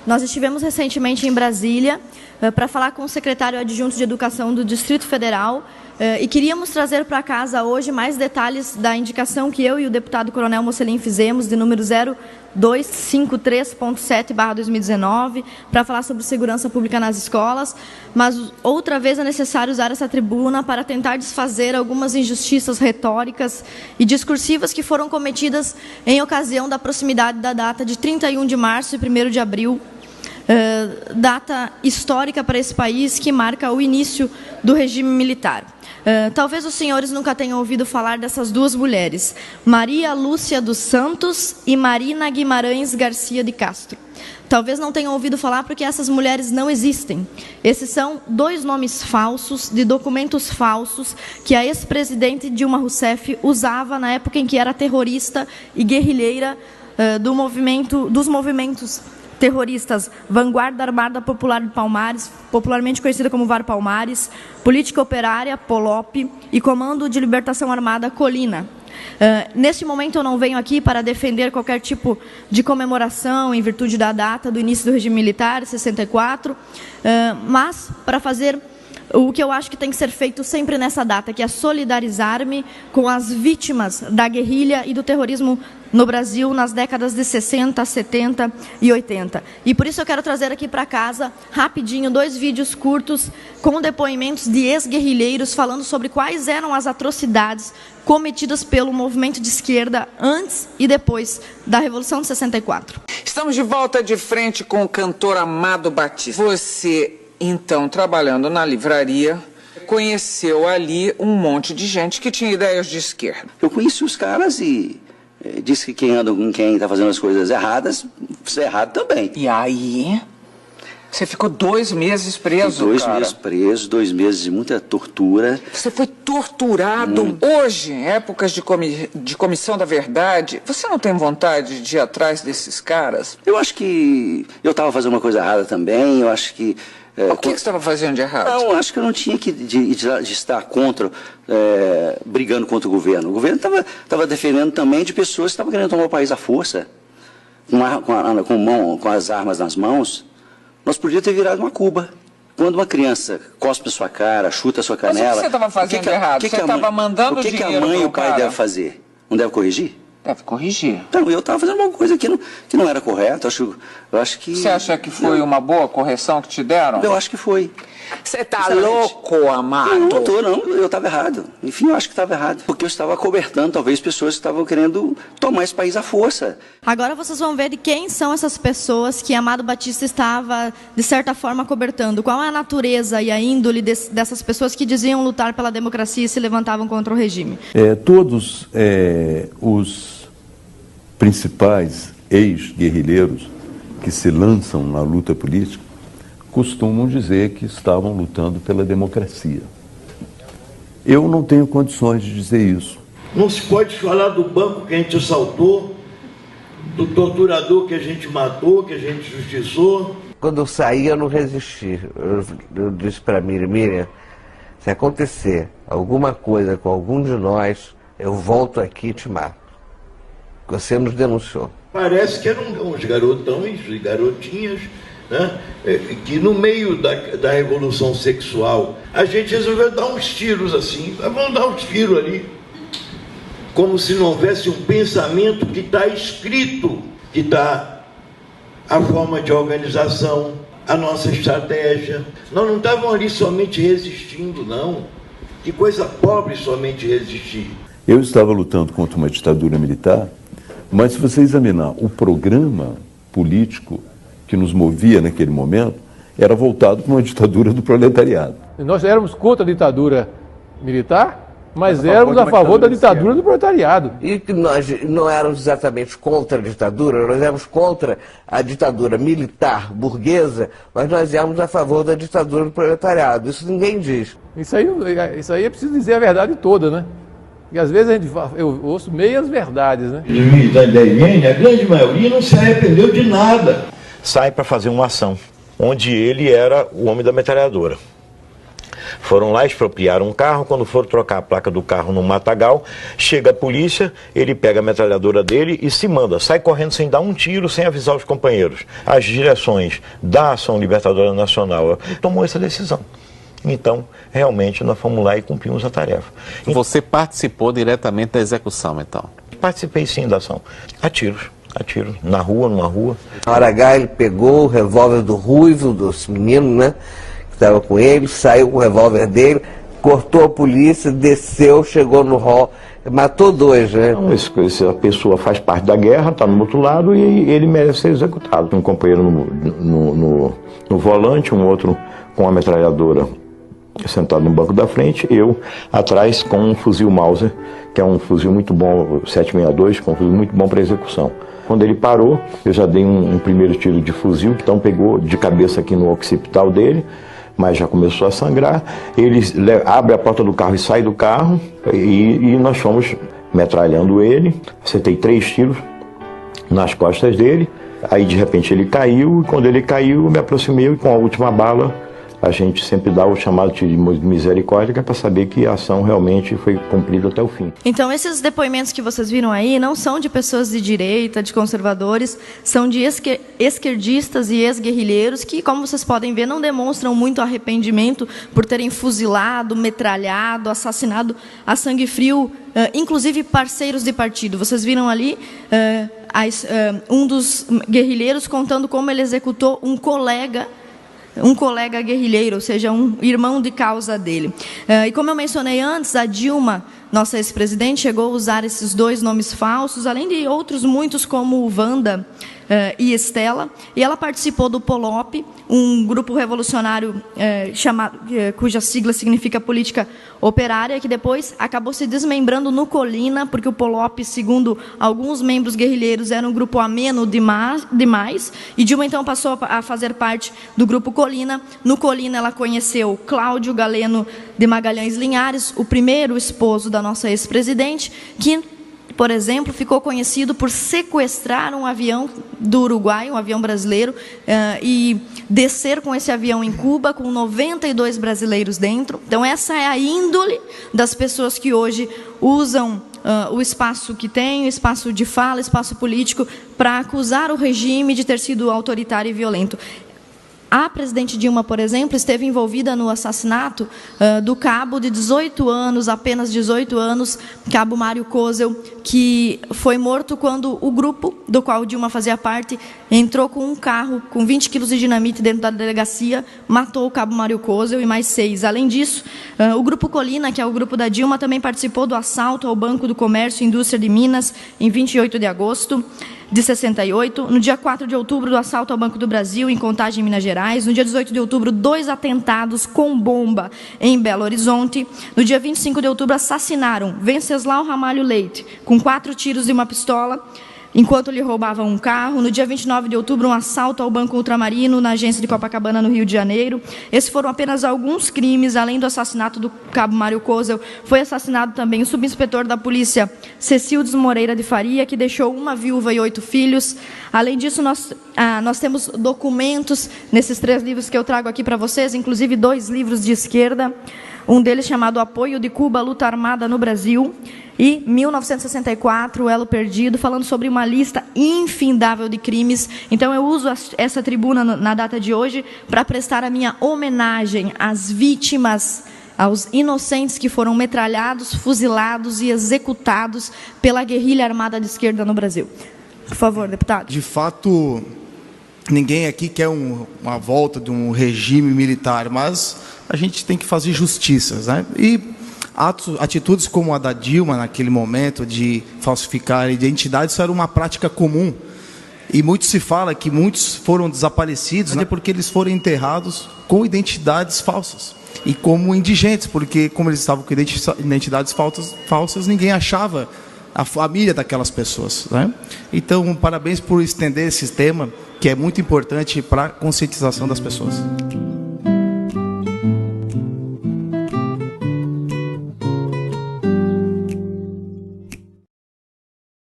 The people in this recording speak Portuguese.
Nós estivemos recentemente em Brasília para falar com o secretário adjunto de Educação do Distrito Federal e queríamos trazer para casa hoje mais detalhes da indicação que eu e o deputado Coronel Mocelin fizemos, de número 0253.7/2019, para falar sobre segurança pública nas escolas, mas outra vez é necessário usar essa tribuna para tentar desfazer algumas injustiças retóricas e discursivas que foram cometidas em ocasião da proximidade da data de 31 de março e 1º de abril, data histórica para esse país que marca o início do regime militar. Talvez os senhores nunca tenham ouvido falar dessas duas mulheres, Maria Lúcia dos Santos e Marina Guimarães Garcia de Castro. Talvez não tenham ouvido falar porque essas mulheres não existem. Esses são dois nomes falsos, de documentos falsos, que a ex-presidente Dilma Rousseff usava na época em que era terrorista e guerrilheira dos movimentos terroristas Vanguarda Armada Popular de Palmares, popularmente conhecida como VAR Palmares, Política Operária, POLOP, e Comando de Libertação Armada, Colina. Neste momento eu não venho aqui para defender qualquer tipo de comemoração em virtude da data do início do regime militar, 64, mas para fazer o que eu acho que tem que ser feito sempre nessa data, que é solidarizar-me com as vítimas da guerrilha e do terrorismo no Brasil nas décadas de 60, 70 e 80. E por isso eu quero trazer aqui para casa, rapidinho, 2 vídeos curtos com depoimentos de ex-guerrilheiros falando sobre quais eram as atrocidades cometidas pelo movimento de esquerda antes e depois da Revolução de 64. Estamos de volta de frente com o cantor Amado Batista. Você, então, trabalhando na livraria, conheceu ali um monte de gente que tinha ideias de esquerda. Eu conheci os caras e disse que quem anda com quem está fazendo as coisas erradas, isso é errado também. E aí, você ficou 2 meses preso, 2 cara. meses preso, 2 meses de muita tortura. Você foi torturado. Hoje, em épocas de comissão da verdade, você não tem vontade de ir atrás desses caras? Eu acho que eu estava fazendo uma coisa errada também, eu acho que... O que você estava fazendo de errado? Não, acho que eu não tinha que de estar contra, brigando contra o governo. O governo estava defendendo também de pessoas que estavam querendo tomar o país à força, com as armas nas mãos. Nós podíamos ter virado uma Cuba. Quando uma criança cospe a sua cara, chuta a sua canela... Mas o que você estava fazendo errado? Você estava mandando dinheiro. O que a mãe e o pai devem fazer? Não deve corrigir? Deve corrigir. Então, eu estava fazendo uma coisa que não era correta. Eu acho que... Você acha que foi uma boa correção que te deram? Eu acho que foi. Você tá louco, Amado? Não estou, não. Eu estava errado. Enfim, eu acho que estava errado. Porque eu estava acobertando, talvez, pessoas que estavam querendo tomar esse país à força. Agora vocês vão ver de quem são essas pessoas que Amado Batista estava, de certa forma, acobertando. Qual é a natureza e a índole dessas pessoas que diziam lutar pela democracia e se levantavam contra o regime? Todos os principais ex-guerrilheiros que se lançam na luta política costumam dizer que estavam lutando pela democracia. Eu não tenho condições de dizer isso. Não se pode falar do banco que a gente assaltou, do torturador que a gente matou, que a gente justiçou. Quando eu saí, eu não resisti. Eu disse para Miriam, se acontecer alguma coisa com algum de nós, eu volto aqui e te mato. Você nos denunciou. Parece que eram uns garotões e garotinhas, né, que no meio da revolução sexual, a gente resolveu dar uns tiros assim, vamos dar uns tiros ali, como se não houvesse um pensamento que está escrito, que está a forma de organização, a nossa estratégia. Nós não estávamos ali somente resistindo, não. Que coisa pobre somente resistir. Eu estava lutando contra uma ditadura militar, mas se você examinar o programa político que nos movia naquele momento, era voltado para uma ditadura do proletariado. Nós éramos contra a ditadura militar, mas éramos a favor da ditadura do proletariado. E que nós não éramos exatamente contra a ditadura, nós éramos contra a ditadura militar burguesa, mas nós éramos a favor da ditadura do proletariado. Isso ninguém diz. Isso aí é preciso dizer a verdade toda, né? E às vezes eu ouço meias verdades, né? Os militantes da IN, a grande maioria não se arrependeu de nada. Sai para fazer uma ação, onde ele era o homem da metralhadora. Foram lá, expropriaram um carro, quando foram trocar a placa do carro no matagal, chega a polícia, ele pega a metralhadora dele e se manda, sai correndo sem dar um tiro, sem avisar os companheiros. As direções da Ação Libertadora Nacional tomou essa decisão. Então, realmente, nós fomos lá e cumprimos a tarefa. Você participou diretamente da execução, então? Participei sim da ação. A tiros, na rua, numa rua. Na hora H ele pegou o revólver do Ruivo, dos meninos, né, que estava com ele, saiu com o revólver dele, cortou a polícia, desceu, chegou no hall, matou 2, né? Então, essa pessoa faz parte da guerra, está no outro lado e ele merece ser executado. Um companheiro no volante, um outro com a metralhadora sentado no banco da frente, eu atrás com um fuzil Mauser, que é um fuzil muito bom, 762, com um fuzil muito bom para execução. Quando ele parou, eu já dei um primeiro tiro de fuzil, então pegou de cabeça aqui no occipital dele, mas já começou a sangrar. Ele abre a porta do carro e sai do carro, e nós fomos metralhando ele. Acertei 3 tiros nas costas dele, aí de repente ele caiu, e quando ele caiu eu me aproximei e com a última bala a gente sempre dá o chamado tiro de misericórdia, que é para saber que a ação realmente foi cumprida até o fim. Então, esses depoimentos que vocês viram aí não são de pessoas de direita, de conservadores, são de esquerdistas e ex-guerrilheiros que, como vocês podem ver, não demonstram muito arrependimento por terem fuzilado, metralhado, assassinado a sangue frio, inclusive parceiros de partido. Vocês viram ali um dos guerrilheiros contando como ele executou um colega guerrilheiro, ou seja, um irmão de causa dele. E como eu mencionei antes, a Dilma, nossa ex-presidente, chegou a usar esses 2 nomes falsos, além de outros muitos como Wanda e Estela, e ela participou do POLOP, um grupo revolucionário cuja sigla significa Política Operária, que depois acabou se desmembrando no Colina, porque o POLOP, segundo alguns membros guerrilheiros, era um grupo ameno demais, e Dilma então passou a fazer parte do grupo Colina. No Colina ela conheceu Cláudio Galeno de Magalhães Linhares, o primeiro esposo da nossa ex-presidente, que, por exemplo, ficou conhecido por sequestrar um avião do Uruguai, um avião brasileiro, e descer com esse avião em Cuba, com 92 brasileiros dentro. Então, essa é a índole das pessoas que hoje usam o espaço que tem, o espaço de fala, espaço político, para acusar o regime de ter sido autoritário e violento. A presidente Dilma, por exemplo, esteve envolvida no assassinato do cabo de 18 anos, apenas 18 anos, cabo Mário Kozel, que foi morto quando o grupo do qual Dilma fazia parte entrou com um carro com 20 quilos de dinamite dentro da delegacia, matou o cabo Mário Kozel e mais 6. Além disso, o grupo Colina, que é o grupo da Dilma, também participou do assalto ao Banco do Comércio e Indústria de Minas, em 28 de agosto de 68, no dia 4 de outubro, do assalto ao Banco do Brasil, em Contagem, Minas Gerais, no dia 18 de outubro, 2 atentados com bomba em Belo Horizonte, no dia 25 de outubro, assassinaram Venceslau Ramalho Leite, com 4 tiros de uma pistola, enquanto lhe roubavam um carro. No dia 29 de outubro, um assalto ao Banco Ultramarino, na agência de Copacabana, no Rio de Janeiro. Esses foram apenas alguns crimes. Além do assassinato do cabo Mário Kozel, foi assassinado também o subinspetor da polícia, Cecildes Moreira de Faria, que deixou uma viúva e 8 filhos. Além disso, nós temos documentos nesses 3 livros que eu trago aqui para vocês, inclusive 2 livros de esquerda. Um deles chamado Apoio de Cuba à Luta Armada no Brasil, e 1964, o Elo Perdido, falando sobre uma lista infindável de crimes. Então, eu uso essa tribuna na data de hoje para prestar a minha homenagem às vítimas, aos inocentes que foram metralhados, fuzilados e executados pela guerrilha armada de esquerda no Brasil. Por favor, deputado. De fato, ninguém aqui quer uma volta de um regime militar, mas a gente tem que fazer justiças, né? E atitudes como a da Dilma, naquele momento, de falsificar identidades, isso era uma prática comum. E muito se fala que muitos foram desaparecidos, né, porque eles foram enterrados com identidades falsas. E como indigentes, porque como eles estavam com identidades falsas, ninguém achava a família daquelas pessoas, né? Então, parabéns por estender esse tema, que é muito importante para a conscientização das pessoas.